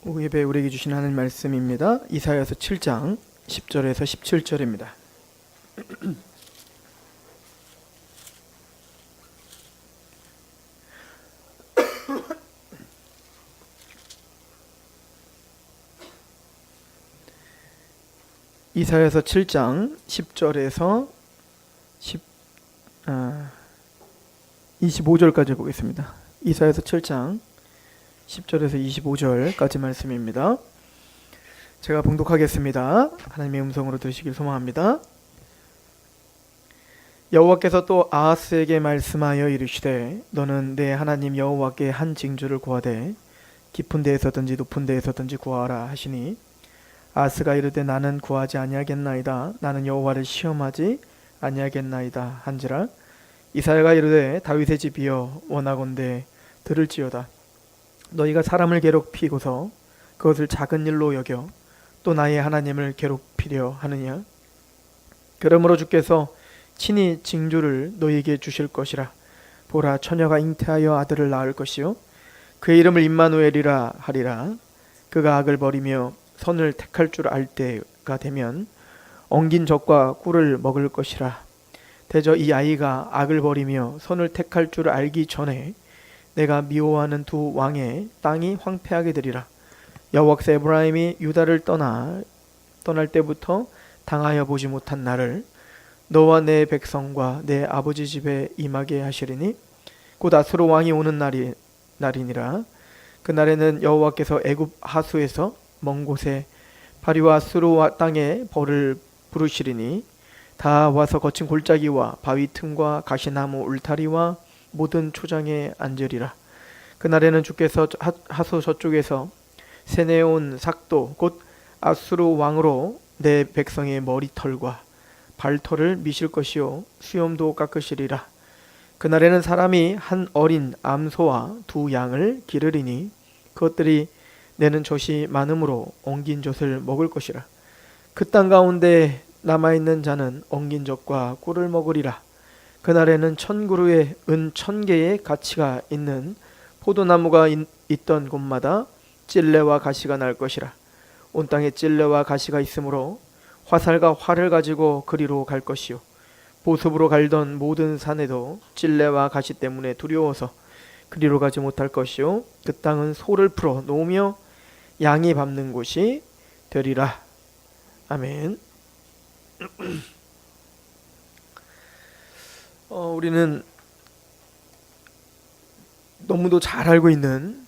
오후 예배 우리에게 주신 하나님 말씀입니다. 이사야서 7장 10절에서 17절입니다. 이사야서 7장 10절에서 25절까지 보겠습니다. 이사야서 7장 10절에서 25절까지 말씀입니다. 제가 봉독하겠습니다. 하나님의 음성으로 들으시길 소망합니다. 여호와께서 또 아하스에게 말씀하여 이르시되 너는 내 하나님 여호와께 한 징조를 구하되 깊은 데에서든지 높은 데에서든지 구하라 하시니 아하스가 이르되 나는 구하지 아니하겠나이다. 나는 여호와를 시험하지 아니하겠나이다 한지라. 이사야가 이르되 다윗의 집이여 원하건대 들을지어다. 너희가 사람을 괴롭히고서 그것을 작은 일로 여겨 또 나의 하나님을 괴롭히려 하느냐? 그러므로 주께서 친히 징조를 너희에게 주실 것이라. 보라, 처녀가 잉태하여 아들을 낳을 것이요 그의 이름을 임마누엘이라 하리라. 그가 악을 버리며 선을 택할 줄 알 때가 되면 엉긴 젖과 꿀을 먹을 것이라. 대저 이 아이가 악을 버리며 선을 택할 줄 알기 전에 내가 미워하는 두 왕의 땅이 황폐하게 되리라. 여호와께서 에브라임이 유다를 떠날 때부터 당하여 보지 못한 나를 너와 내 백성과 내 아버지 집에 임하게 하시리니 곧 아수르 왕이 오는 날이니라. 그날에는 여호와께서 애굽 하수에서 먼 곳에 파리와 아수르 땅에 벌을 부르시리니 다 와서 거친 골짜기와 바위 틈과 가시나무 울타리와 모든 초장에 앉으리라. 그날에는 주께서 하수 저쪽에서 세내온 삭도 곧 아수르 왕으로 내 백성의 머리털과 발털을 미실 것이요 수염도 깎으시리라. 그날에는 사람이 한 어린 암소와 두 양을 기르리니 그것들이 내는 젖이 많으므로 엉긴 젖을 먹을 것이라. 그 땅 가운데 남아있는 자는 엉긴 젖과 꿀을 먹으리라. 그날에는 1000그루의 은 1000개의 가치가 있는 포도나무가 있던 곳마다 찔레와 가시가 날 것이라. 온 땅에 찔레와 가시가 있으므로 화살과 활을 가지고 그리로 갈 것이요 보습으로 갈던 모든 산에도 찔레와 가시 때문에 두려워서 그리로 가지 못할 것이요 그 땅은 소를 풀어 놓으며 양이 밟는 곳이 되리라. 아멘. 우리는 너무도 잘 알고 있는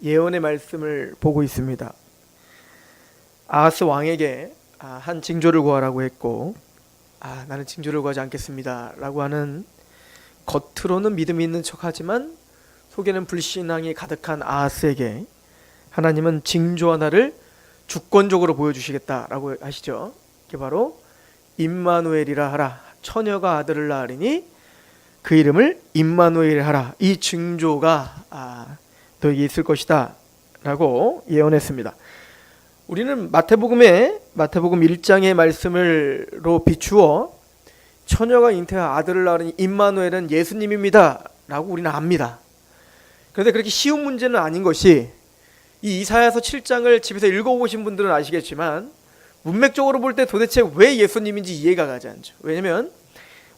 예언의 말씀을 보고 있습니다. 아하스 왕에게 한 징조를 구하라고 했고 나는 징조를 구하지 않겠습니다 라고 하는 겉으로는 믿음이 있는 척하지만 속에는 불신앙이 가득한 아하스에게 하나님은 징조 하나를 주권적으로 보여주시겠다라고 하시죠. 그게 바로 임마누엘이라 하라. 처녀가 아들을 낳으리니 그 이름을 임마누엘 하라. 이 징조가 너에게 있을 것이다 라고 예언했습니다. 우리는 마태복음 1장의 말씀으로 비추어 처녀가 잉태한 아들을 낳으니 임마누엘은 예수님입니다 라고 우리는 압니다. 그런데 그렇게 쉬운 문제는 아닌 것이 이 이사야서 7장을 집에서 읽어보신 분들은 아시겠지만 문맥적으로 볼 때 도대체 왜 예수님인지 이해가 가지 않죠. 왜냐면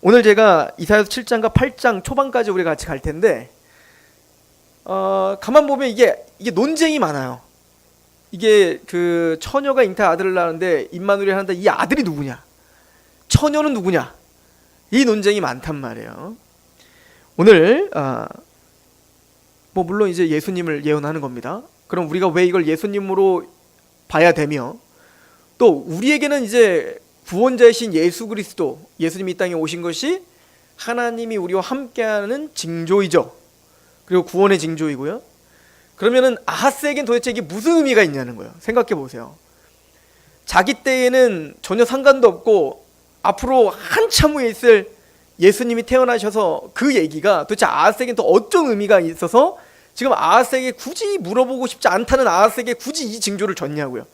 오늘 제가 이사야서 7장과 8장 초반까지 우리가 같이 갈 텐데 가만 보면 이게 논쟁이 많아요. 이게 그 처녀가 잉태한 아들을 낳는데 임마누엘 한다. 이 아들이 누구냐? 처녀는 누구냐? 이 논쟁이 많단 말이에요. 오늘 물론 이제 예수님을 예언하는 겁니다. 그럼 우리가 왜 이걸 예수님으로 봐야 되며 또 우리에게는 이제 구원자이신 예수 그리스도, 예수님이 이 땅에 오신 것이 하나님이 우리와 함께하는 징조이죠. 그리고 구원의 징조이고요. 그러면은 아하스에겐 도대체 이게 무슨 의미가 있냐는 거예요. 생각해 보세요. 자기 때에는 전혀 상관도 없고 앞으로 한참 후에 있을 예수님이 태어나셔서 그 얘기가 도대체 아하스에겐 또 어떤 의미가 있어서 지금 아하스에게 굳이 물어보고 싶지 않다는 아하스에게 굳이 이 징조를 줬냐고요.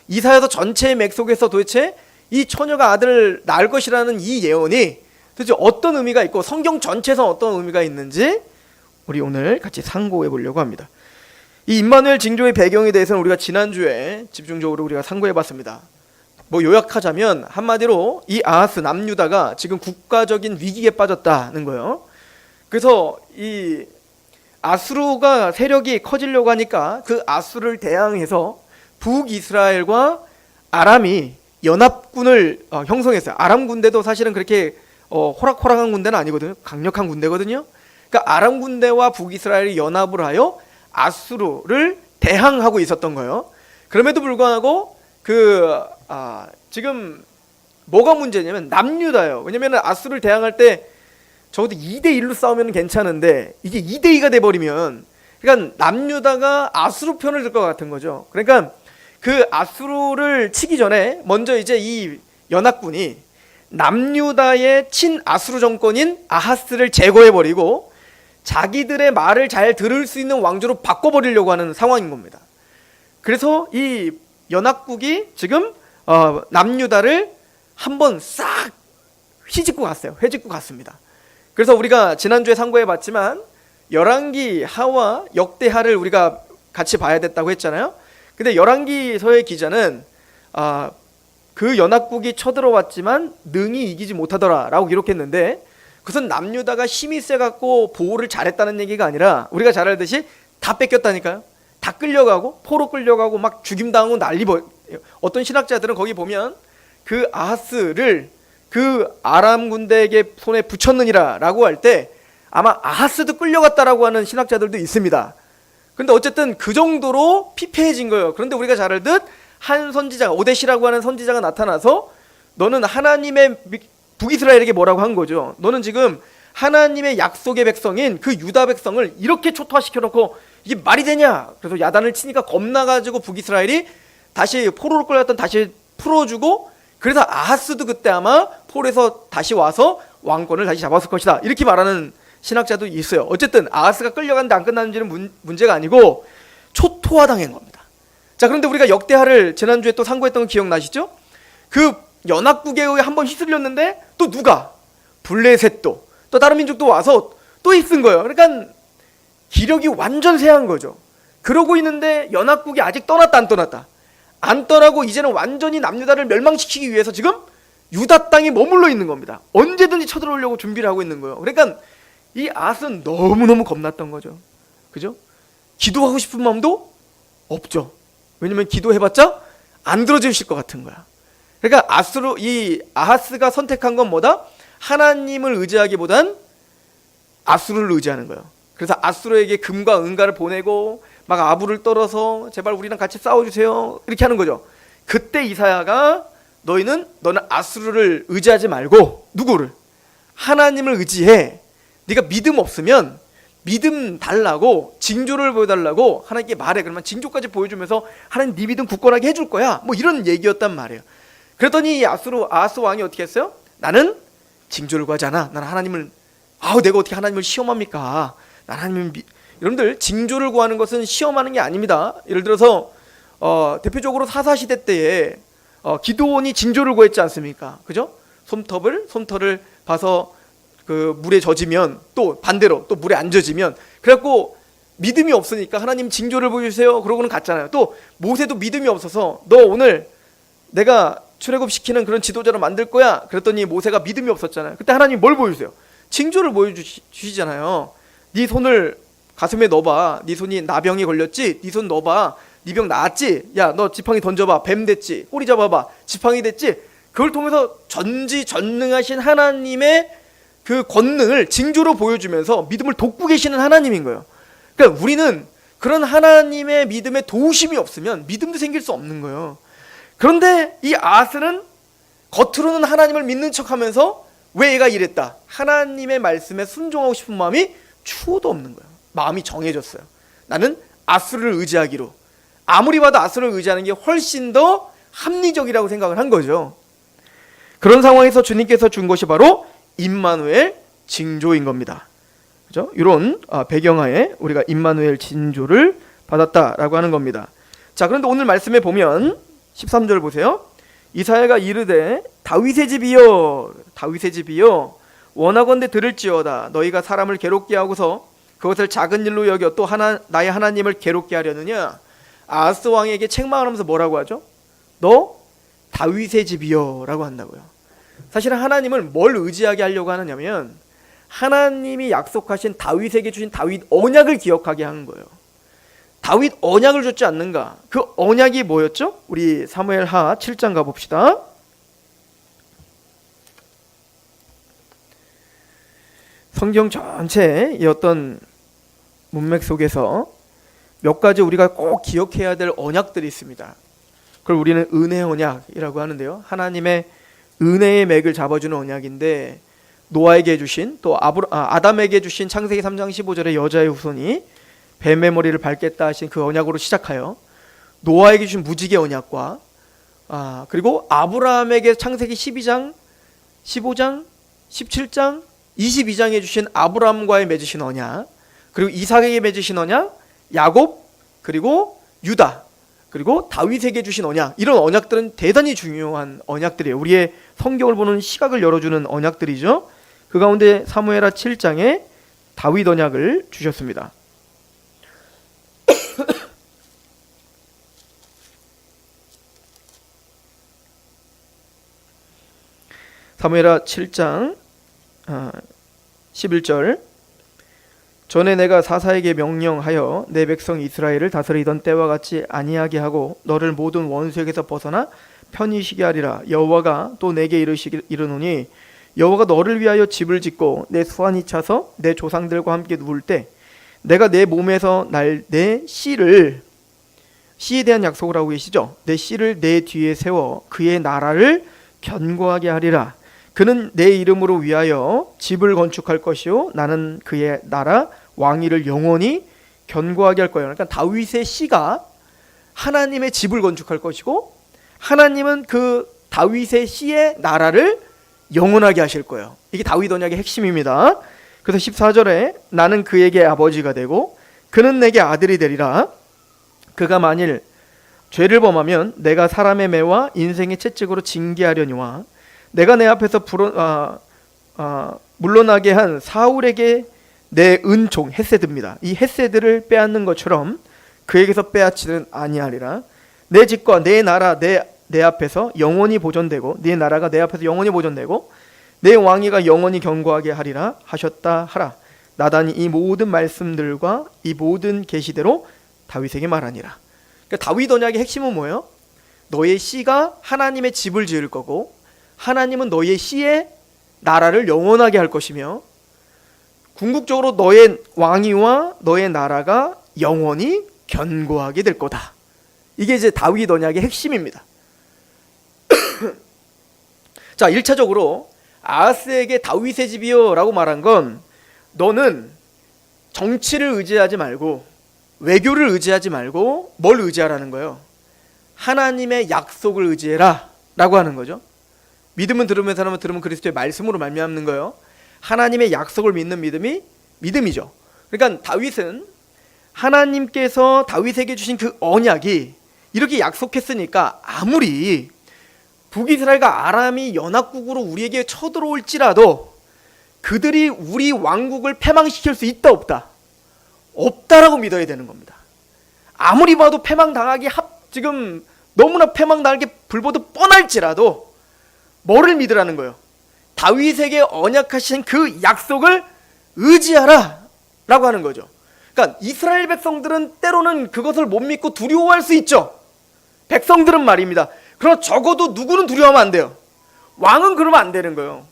이사야서 전체의 맥 속에서 도대체 이 처녀가 아들을 낳을 것이라는 이 예언이 도대체 어떤 의미가 있고 성경 전체에서 어떤 의미가 있는지 우리 오늘 같이 상고해 보려고 합니다. 이 임마누엘 징조의 배경에 대해서는 우리가 지난주에 집중적으로 우리가 상고해봤습니다. 뭐 요약하자면 한마디로 이 아하스 남유다가 지금 국가적인 위기에 빠졌다는 거예요. 그래서 이 아수르가 세력이 커지려고 하니까 그 아수르를 대항해서 북이스라엘과 아람이 연합군을 형성했어요. 아람 군대도 사실은 그렇게 호락호락한 군대는 아니거든요. 강력한 군대거든요. 그러니까 아람 군대와 북이스라엘이 연합을 하여 아수르를 대항하고 있었던 거예요. 그럼에도 불구하고 지금 뭐가 문제냐면 남유다예요. 왜냐면 아수르를 대항할 때 적어도 2대1로 싸우면 괜찮은데 이게 2대2가 돼버리면, 그러니까 남유다가 아수르 편을 들 것 같은 거죠. 그러니까 그 아수르를 치기 전에 먼저 이제 이 연합군이 남유다의 친아수르 정권인 아하스를 제거해버리고 자기들의 말을 잘 들을 수 있는 왕조로 바꿔버리려고 하는 상황인 겁니다. 그래서 이 연합국이 지금 남유다를 한번 싹 휘짓고 갔습니다. 그래서 우리가 지난주에 상고해봤지만 열왕기 하와 역대하를 우리가 같이 봐야 됐다고 했잖아요. 근데 열왕기서의 기자는 그 연합국이 쳐들어왔지만 능히 이기지 못하더라 라고 기록했는데, 그것은 남유다가 힘이 세갖고 보호를 잘했다는 얘기가 아니라 우리가 잘 알듯이 다 뺏겼다니까요. 다 끌려가고 포로 끌려가고 막 죽임당하고 어떤 신학자들은 거기 보면 그 아하스를 그 아람 군대에게 손에 붙였느니라 라고 할 때 아마 아하스도 끌려갔다라고 하는 신학자들도 있습니다. 근데 어쨌든 그 정도로 피폐해진 거예요. 그런데 우리가 잘 알듯 한 선지자가, 오데시라고 하는 선지자가 나타나서 너는 하나님의 북이스라엘에게 뭐라고 한 거죠. 너는 지금 하나님의 약속의 백성인 그 유다 백성을 이렇게 초토화시켜놓고 이게 말이 되냐. 그래서 야단을 치니까 겁나가지고 북이스라엘이 다시 포로로 끌려갔던 다시 풀어주고, 그래서 아하스도 그때 아마 포로에서 다시 와서 왕권을 다시 잡았을 것이다 이렇게 말하는 신학자도 있어요. 어쨌든 아하스가 끌려갔는데 안 끝났는지는 문제가 아니고 초토화당한 겁니다. 자, 그런데 우리가 역대하를 지난주에 또 상고했던 거 기억나시죠? 그 연합국에 의해 한번 휘둘렸는데 또 누가? 블레셋도 또 다른 민족도 와서 또 힘쓴 거예요. 그러니까 기력이 완전 쇠한 거죠. 그러고 있는데 연합국이 아직 떠났다 안 떠났다? 안 떠나고 이제는 완전히 남유다를 멸망시키기 위해서 지금 유다 땅에 머물러 있는 겁니다. 언제든지 쳐들어오려고 준비를 하고 있는 거예요. 그러니까 이 아하스는 너무너무 겁났던 거죠. 그죠? 기도하고 싶은 마음도 없죠. 왜냐면 기도해봤자 안 들어주실 것 같은 거야. 그러니까 이 아하스가 선택한 건 뭐다? 하나님을 의지하기보단 아수르를 의지하는 거예요. 그래서 아수르에게 금과 은가를 보내고 막 아부를 떨어서 제발 우리랑 같이 싸워주세요 이렇게 하는 거죠. 그때 이사야가 너는 아수르를 의지하지 말고 누구를? 하나님을 의지해. 네가 믿음 없으면 믿음 달라고, 징조를 보여달라고 하나님께 말해. 그러면 징조까지 보여주면서 하나님 네 믿음 굳건하게 해줄 거야, 뭐 이런 얘기였단 말이에요. 그랬더니 아하스 왕이 어떻게 했어요? 나는 징조를 구하지 않아. 나는 하나님을, 내가 어떻게 하나님을 시험합니까? 난 하나님을 여러분들, 징조를 구하는 것은 시험하는 게 아닙니다. 예를 들어서 대표적으로 사사시대 때에 기드온이 징조를 구했지 않습니까? 그죠? 솜털을 봐서 그 물에 젖으면 또 반대로 또 물에 안 젖으면, 그래갖고 믿음이 없으니까 하나님 징조를 보여주세요 그러고는 갔잖아요. 또 모세도 믿음이 없어서 너 오늘 내가 출애굽시키는 그런 지도자로 만들 거야 그랬더니 모세가 믿음이 없었잖아요. 그때 하나님 뭘 보여주세요? 징조를 보여주시잖아요. 네 손을 가슴에 넣어봐. 네 손이 나병이 걸렸지? 네 손 넣어봐. 네 병 나았지? 야, 너 지팡이 던져봐. 뱀 됐지? 꼬리 잡아봐. 지팡이 됐지? 그걸 통해서 전지전능하신 하나님의 그 권능을 징조로 보여주면서 믿음을 돋구 계시는 하나님인 거예요. 그러니까 우리는 그런 하나님의 믿음에 도우심이 없으면 믿음도 생길 수 없는 거예요. 그런데 이 아하스는 겉으로는 하나님을 믿는 척하면서 왜 얘가 이랬다? 하나님의 말씀에 순종하고 싶은 마음이 추호도 없는 거예요. 마음이 정해졌어요. 나는 아수르를 의지하기로. 아무리 봐도 아수르를 의지하는 게 훨씬 더 합리적이라고 생각을 한 거죠. 그런 상황에서 주님께서 준 것이 바로 임마누엘 징조인 겁니다. 그죠? 이런 배경하에 우리가 임마누엘 징조를 받았다라고 하는 겁니다. 자, 그런데 오늘 말씀에 보면 13절 보세요. 이사야가 이르되 다윗의 집이여 원하건대 들을지어다. 너희가 사람을 괴롭게 하고서 그것을 작은 일로 여겨 또 나의 하나님을 괴롭게 하려느냐? 아하스 왕에게 책망을 하면서 뭐라고 하죠? 너 다윗의 집이여 라고 한다고요. 사실은 하나님을 뭘 의지하게 하려고 하느냐면 하나님이 약속하신 다윗에게 주신 다윗 언약을 기억하게 하는 거예요. 다윗 언약을 줬지 않는가? 그 언약이 뭐였죠? 우리 사무엘하 7장 가봅시다. 성경 전체의 어떤 문맥 속에서 몇 가지 우리가 꼭 기억해야 될 언약들이 있습니다. 그걸 우리는 은혜 언약이라고 하는데요. 하나님의 은혜의 맥을 잡아주는 언약인데 노아에게 주신 또 아담에게 주신 창세기 3장 15절에 여자의 후손이 뱀의 머리를 밟겠다 하신 그 언약으로 시작하여 노아에게 주신 무지개 언약과 그리고 아브라함에게 창세기 12장, 15장, 17장, 22장에 주신 아브라함과의 맺으신 언약, 그리고 이삭에게 맺으신 언약, 야곱, 그리고 유다, 그리고 다윗에게 주신 언약, 이런 언약들은 대단히 중요한 언약들이에요. 우리의 성경을 보는 시각을 열어주는 언약들이죠. 그 가운데 사무엘하 7장에 다윗 언약을 주셨습니다. 사무엘하 7장 11절 전에 내가 사사에게 명령하여 내 백성 이스라엘을 다스리던 때와 같이 아니하게 하고 너를 모든 원수에게서 벗어나 편히 쉬게 하리라. 여호와가 또 내게 이르노니 여호와가 너를 위하여 집을 짓고 내 수완이 차서 내 조상들과 함께 누울 때 내가 내 몸에서 내 씨에 대한 약속을 하고 계시죠. 내 씨를 내 뒤에 세워 그의 나라를 견고하게 하리라. 그는 내 이름으로 위하여 집을 건축할 것이요 나는 그의 나라 왕위를 영원히 견고하게 할 거예요. 그러니까 다윗의 씨가 하나님의 집을 건축할 것이고 하나님은 그 다윗의 씨의 나라를 영원하게 하실 거예요. 이게 다윗 언약의 핵심입니다. 그래서 14절에 나는 그에게 아버지가 되고 그는 내게 아들이 되리라. 그가 만일 죄를 범하면 내가 사람의 매와 인생의 채찍으로 징계하려니와 내가 내 앞에서 물러나게 한 사울에게 내 은총 헤세드입니다. 이 헤세드를 빼앗는 것처럼 그에게서 빼앗지는 아니하리라. 내 집과 내 나라 내 앞에서 영원히 보존되고 네 나라가 내 앞에서 영원히 보존되고 내 왕위가 영원히 견고하게 하리라 하셨다 하라. 나단이 이 모든 말씀들과 이 모든 계시대로 다윗에게 말하니라. 그러니까 다윗 언약의 핵심은 뭐예요? 너의 씨가 하나님의 집을 지을 거고 하나님은 너의 씨의 나라를 영원하게 할 것이며 궁극적으로 너의 왕위와 너의 나라가 영원히 견고하게 될 거다. 이게 이제 다윗 언약의 핵심입니다. 자, 1차적으로 아하스에게 다윗의 집이요 라고 말한 건 너는 정치를 의지하지 말고 외교를 의지하지 말고 뭘 의지하라는 거예요? 하나님의 약속을 의지해라 라고 하는 거죠. 믿음은 들으면 사람은 들으면 그리스도의 말씀으로 말미암는 거예요. 하나님의 약속을 믿는 믿음이 믿음이죠. 그러니까 다윗은 하나님께서 다윗에게 주신 그 언약이 이렇게 약속했으니까 아무리 북이스라엘과 아람이 연합국으로 우리에게 쳐들어올지라도 그들이 우리 왕국을 패망시킬 수 있다 없다? 없다라고 믿어야 되는 겁니다. 아무리 봐도 패망당하기 지금 너무나 패망당할 게 불보듯 뻔할지라도 뭐를 믿으라는 거예요? 다윗에게 언약하신 그 약속을 의지하라 라고 하는 거죠. 그러니까 이스라엘 백성들은 때로는 그것을 못 믿고 두려워할 수 있죠. 백성들은 말입니다. 그러나 적어도 누구는 두려워하면 안 돼요. 왕은 그러면 안 되는 거예요.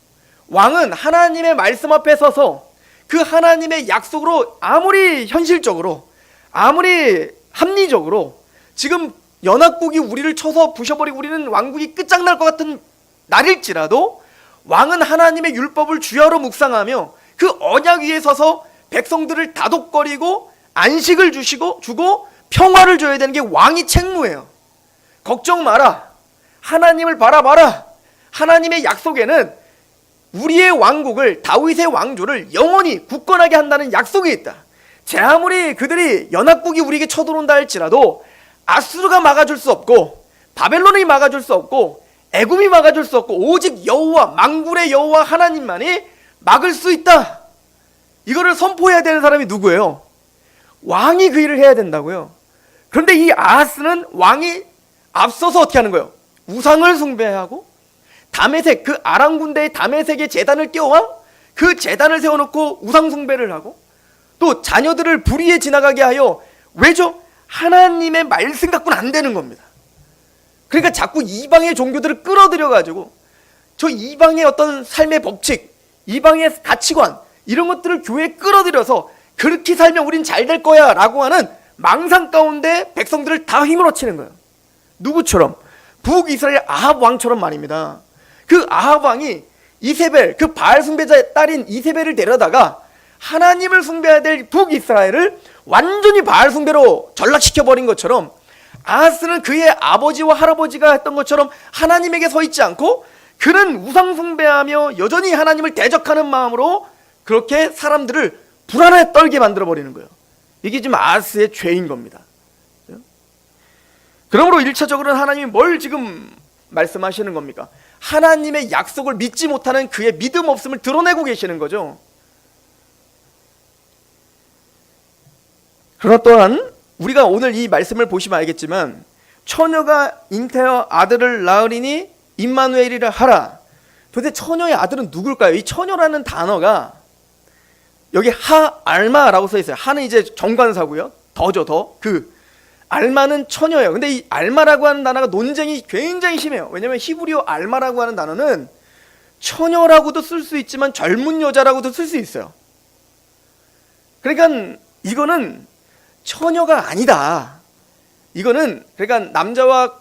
왕은 하나님의 말씀 앞에 서서 그 하나님의 약속으로 아무리 현실적으로 아무리 합리적으로 지금 연합국이 우리를 쳐서 부셔버리고 우리는 왕국이 끝장날 것 같은 날일지라도 왕은 하나님의 율법을 주야로 묵상하며 그 언약 위에 서서 백성들을 다독거리고 안식을 주고 평화를 줘야 되는 게 왕이 책무예요. 걱정 마라. 하나님을 바라봐라. 하나님의 약속에는 우리의 왕국을 다윗의 왕조를 영원히 굳건하게 한다는 약속이 있다. 제 아무리 그들이 연합국이 우리에게 쳐들어온다 할지라도 아수르가 막아줄 수 없고 바벨론이 막아줄 수 없고 애굽이 막아줄 수 없고 오직 여호와 만군의 여호와 하나님만이 막을 수 있다. 이거를 선포해야 되는 사람이 누구예요? 왕이 그 일을 해야 된다고요. 그런데 이 아하스는 왕이 앞서서 어떻게 하는 거예요? 우상을 숭배하고 다메섹, 그 아람 군대의 다메섹의 제단을 띄워와 그 제단을 세워놓고 우상 숭배를 하고 또 자녀들을 불의에 지나가게 하여, 왜죠? 하나님의 말씀 갖고는 안 되는 겁니다. 그러니까 자꾸 이방의 종교들을 끌어들여 가지고 저 이방의 어떤 삶의 법칙, 이방의 가치관, 이런 것들을 교회에 끌어들여서 그렇게 살면 우린 잘 될 거야 라고 하는 망상 가운데 백성들을 다 휘몰아치는 거예요. 누구처럼? 북이스라엘 아합 왕처럼 말입니다. 그 아합 왕이 이세벨, 그 바알 숭배자의 딸인 이세벨을 데려다가 하나님을 숭배해야 될 북이스라엘을 완전히 바알 숭배로 전락시켜버린 것처럼, 아하스는 그의 아버지와 할아버지가 했던 것처럼 하나님에게 서 있지 않고 그는 우상 숭배하며 여전히 하나님을 대적하는 마음으로 그렇게 사람들을 불안에 떨게 만들어버리는 거예요. 이게 지금 아하스의 죄인 겁니다. 그러므로 1차적으로는 하나님이 뭘 지금 말씀하시는 겁니까? 하나님의 약속을 믿지 못하는 그의 믿음 없음을 드러내고 계시는 거죠. 그러나 또한 우리가 오늘 이 말씀을 보시면 알겠지만, 처녀가 잉태하여 아들을 낳으리니 임마누엘이라 하라. 도대체 처녀의 아들은 누굴까요? 이 처녀라는 단어가 여기 알마라고 써 있어요. 하는 이제 정관사고요. 더죠. 알마는 처녀예요. 근데 이 알마라고 하는 단어가 논쟁이 굉장히 심해요. 왜냐하면 히브리어 알마라고 하는 단어는 처녀라고도 쓸 수 있지만 젊은 여자라고도 쓸 수 있어요. 그러니까 이거는 처녀가 아니다. 이거는 그러니까 남자와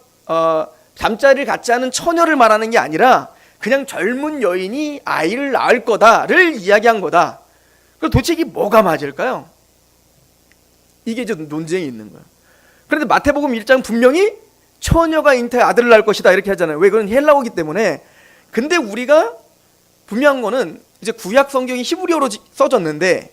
잠자리를 갖지 않은 처녀를 말하는 게 아니라 그냥 젊은 여인이 아이를 낳을 거다를 이야기한 거다. 그럼 도대체 이게 뭐가 맞을까요? 이게 좀 논쟁이 있는 거예요. 그런데 마태복음 1장 분명히 처녀가 잉태해 아들을 낳을 것이다 이렇게 하잖아요. 왜? 그건 헬라어이기 때문에. 근데 우리가 분명한 거는 이제 구약 성경이 히브리어로 써졌는데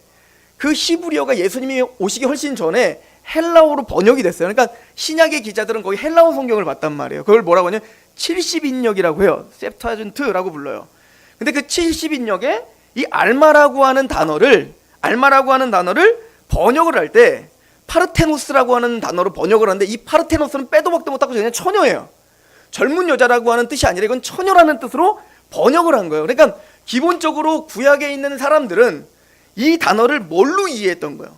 그 히브리어가 예수님이 오시기 훨씬 전에 헬라어로 번역이 됐어요. 그러니까 신약의 기자들은 거의 헬라어 성경을 봤단 말이에요. 그걸 뭐라고 하냐면 70인역이라고 해요. 셉타준트라고 불러요. 근데 그 70인역에 이 알마라고 하는 단어를 번역을 할 때 파르테노스라고 하는 단어로 번역을 하는데, 이 파르테노스는 빼도 박도 못하고 그냥 처녀예요. 젊은 여자라고 하는 뜻이 아니라 이건 처녀라는 뜻으로 번역을 한 거예요. 그러니까 기본적으로 구약에 있는 사람들은 이 단어를 뭘로 이해했던 거예요?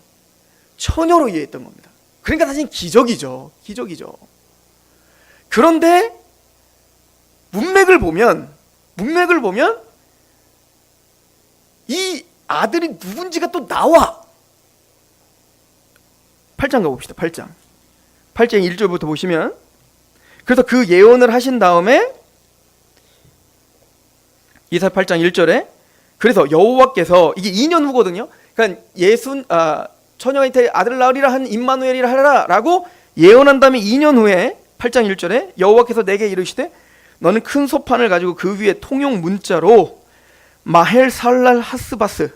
처녀로 이해했던 겁니다. 그러니까 사실 기적이죠. 그런데 문맥을 보면 이 아들이 누군지가 또 나와. 8장 가봅시다. 8장 1절부터 보시면, 그래서 그 예언을 하신 다음에 이사야 8장 1절에 그래서 여호와께서, 이게 2년 후거든요. 그러니까 처녀가 잉태해 아들을 낳으리라 한 임마누엘이라 하라 라고 예언한 다음에 2년 후에 8장 1절에 여호와께서 내게 이르시되 너는 큰 소판을 가지고 그 위에 통용 문자로 마헬 살랄 하스바스,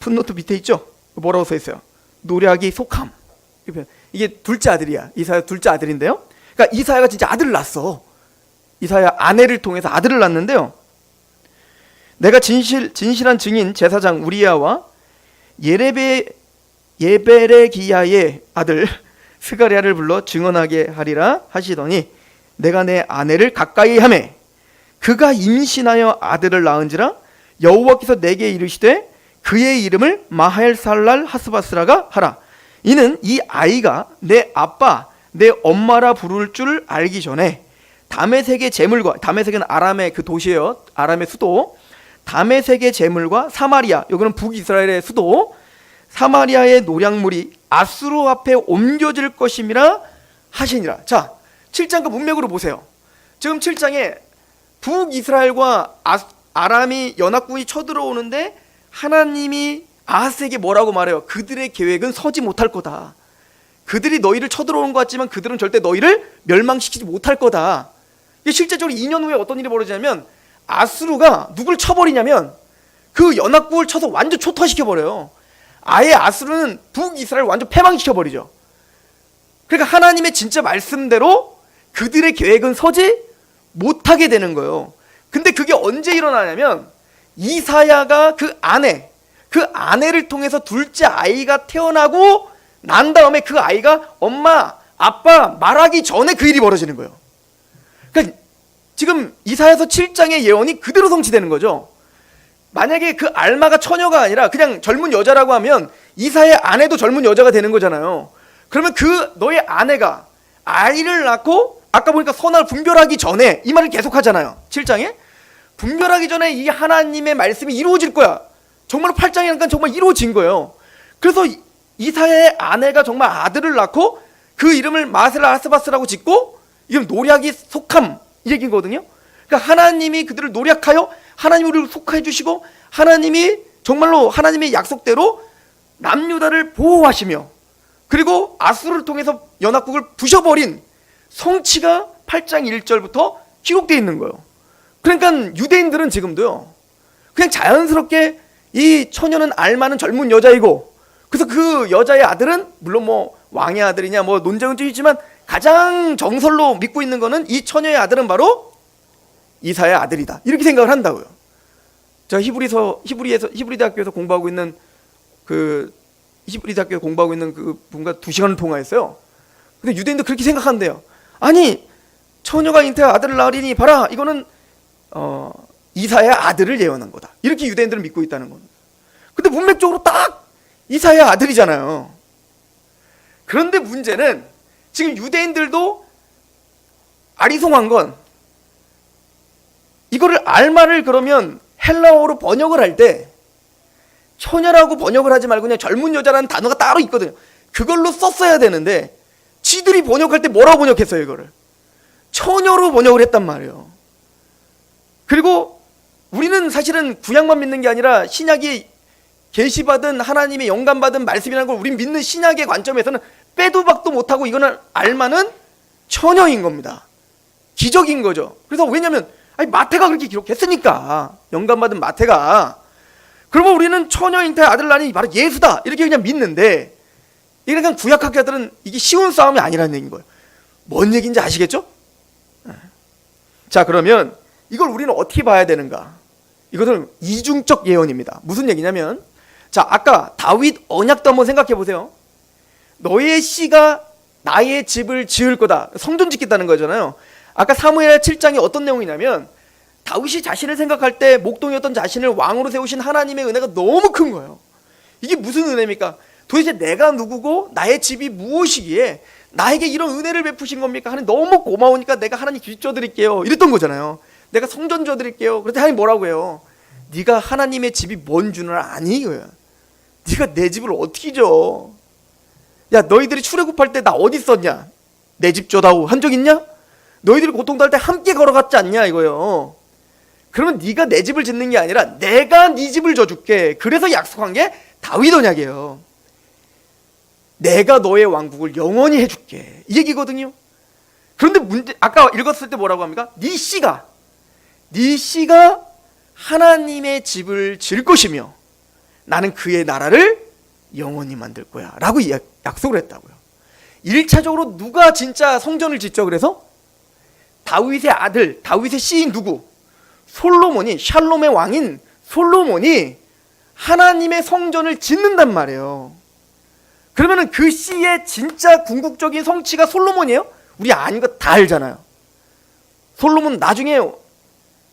풋노트 밑에 있죠? 뭐라고 써 있어요? 노략이 속함. 이게 둘째 아들이야. 이사야 둘째 아들인데요. 그러니까 이사야가 진짜 아들을 낳았어. 이사야 아내를 통해서 아들을 낳았는데요. 내가 진실한 증인 제사장 우리야와 예베레기야의 아들 스가랴를 불러 증언하게 하리라 하시더니 내가 내 아내를 가까이 하매 그가 임신하여 아들을 낳은지라 여호와께서 내게 이르시되 그의 이름을 마헬살랄 하스바스라가 하라. 이는 이 아이가 내 아빠 내 엄마라 부를 줄 알기 전에 다메섹의 재물과, 다메섹은 아람의 그 도시예요. 아람의 수도. 다메섹의 재물과 사마리아, 여기는 북이스라엘의 수도, 사마리아의 노략물이 아수르 앞에 옮겨질 것임이라 하시니라. 자, 7장 그 문맥으로 보세요. 지금 7장에 북이스라엘과 아람이 연합군이 쳐들어오는데 하나님이 아하스에게 뭐라고 말해요? 그들의 계획은 서지 못할 거다. 그들이 너희를 쳐들어오는 것 같지만 그들은 절대 너희를 멸망시키지 못할 거다. 이게 실제적으로 2년 후에 어떤 일이 벌어지냐면 아수르가 누굴 쳐버리냐면 그 연합국을 쳐서 완전 초토화시켜버려요. 아예 아수르는 북이스라엘을 완전 패망시켜버리죠. 그러니까 하나님의 진짜 말씀대로 그들의 계획은 서지 못하게 되는 거예요. 근데 그게 언제 일어나냐면 이사야가 그 아내, 그 아내를 통해서 둘째 아이가 태어나고 난 다음에 그 아이가 엄마, 아빠 말하기 전에 그 일이 벌어지는 거예요. 그러니까 지금 이사야서 7장의 예언이 그대로 성취되는 거죠. 만약에 그 알마가 처녀가 아니라 그냥 젊은 여자라고 하면 이사야의 아내도 젊은 여자가 되는 거잖아요. 그러면 그 너의 아내가 아이를 낳고 아까 보니까 선악을 분별하기 전에 이 말을 계속 하잖아요. 7장에 분별하기 전에 이 하나님의 말씀이 이루어질 거야. 정말 8장에 보니까 정말 이루어진 거예요. 그래서 이사야의 아내가 정말 아들을 낳고 그 이름을 마셀라 아스바스라고 짓고 이건 노략이 속함 이 얘기거든요. 그러니까 하나님이 그들을 노략하여 하나님이 우리를 속해 주시고 하나님이 정말로 하나님의 약속대로 남유다를 보호하시며 그리고 아수르를 통해서 연합국을 부셔버린 성취가 8장 1절부터 기록되어 있는 거예요. 그러니까 유대인들은 지금도요 그냥 자연스럽게 이 처녀는 알마는 젊은 여자이고 그래서 그 여자의 아들은 물론 뭐 왕의 아들이냐 뭐 논쟁은 좀 있지만 가장 정설로 믿고 있는 거는 이 처녀의 아들은 바로 이사야의 아들이다 이렇게 생각을 한다고요. 제가 히브리 대학교에서 공부하고 있는 그 분과 2시간을 통화했어요. 근데 유대인도 그렇게 생각한대요. 아니 처녀가 잉태하 아들을 낳으리니 봐라 이거는 이사야의 아들을 예언한 거다 이렇게 유대인들은 믿고 있다는 겁니다. 근데 문맥적으로 딱 이사야의 아들이잖아요. 그런데 문제는 지금 유대인들도 아리송한 건 이거를 알마를 그러면 헬라어로 번역을 할 때 처녀라고 번역을 하지 말고 그냥 젊은 여자라는 단어가 따로 있거든요. 그걸로 썼어야 되는데 지들이 번역할 때 뭐라고 번역했어요? 이거를 처녀로 번역을 했단 말이에요. 그리고 우리는 사실은 구약만 믿는 게 아니라 신약이 계시받은 하나님의 영감받은 말씀이라는 걸 우리 믿는 신약의 관점에서는 빼도 박도 못하고 이거는 알마는 처녀인 겁니다. 기적인 거죠. 그래서 왜냐면 아니 마태가 그렇게 기록했으니까 영감받은 마태가 그러면 우리는 처녀 잉태의 아들 낳으니 바로 예수다 이렇게 그냥 믿는데 이게 그냥 구약학자들은 이게 쉬운 싸움이 아니라는 얘기인 거예요. 뭔 얘기인지 아시겠죠? 자 그러면 이걸 우리는 어떻게 봐야 되는가? 이것은 이중적 예언입니다. 무슨 얘기냐면 자 아까 다윗 언약도 한번 생각해 보세요. 너의 씨가 나의 집을 지을 거다. 성전 짓겠다는 거잖아요. 아까 사무엘 7장에 어떤 내용이냐면 다윗이 자신을 생각할 때 목동이었던 자신을 왕으로 세우신 하나님의 은혜가 너무 큰 거예요. 이게 무슨 은혜입니까? 도대체 내가 누구고 나의 집이 무엇이기에 나에게 이런 은혜를 베푸신 겁니까? 하나님 너무 고마우니까 내가 하나님 집 줘드릴게요 이랬던 거잖아요. 내가 성전 줘드릴게요. 그런데 하나님 뭐라고 해요? 네가 하나님의 집이 뭔 줄은 아니 이거야. 네가 내 집을 어떻게 줘? 야 너희들이 출애굽할 때 나 어디 있었냐? 내 집 줘다오 한 적 있냐? 너희들이 고통당할 때 함께 걸어갔지 않냐 이거예요. 그러면 네가 내 집을 짓는 게 아니라 내가 네 집을 져줄게. 그래서 약속한 게 다윗 언약이에요. 내가 너의 왕국을 영원히 해줄게 이 얘기거든요. 그런데 문제 아까 읽었을 때 뭐라고 합니까? 네 씨가 하나님의 집을 지을 것이며 나는 그의 나라를 영원히 만들 거야 라고 약속을 했다고요. 1차적으로 누가 진짜 성전을 짓죠? 그래서 다윗의 아들 다윗의 씨인 누구? 솔로몬이 샬롬의 왕인 솔로몬이 하나님의 성전을 짓는단 말이에요. 그러면은 그 씨의 진짜 궁극적인 성취가 솔로몬이에요? 우리 아닌 거 다 알잖아요. 솔로몬 나중에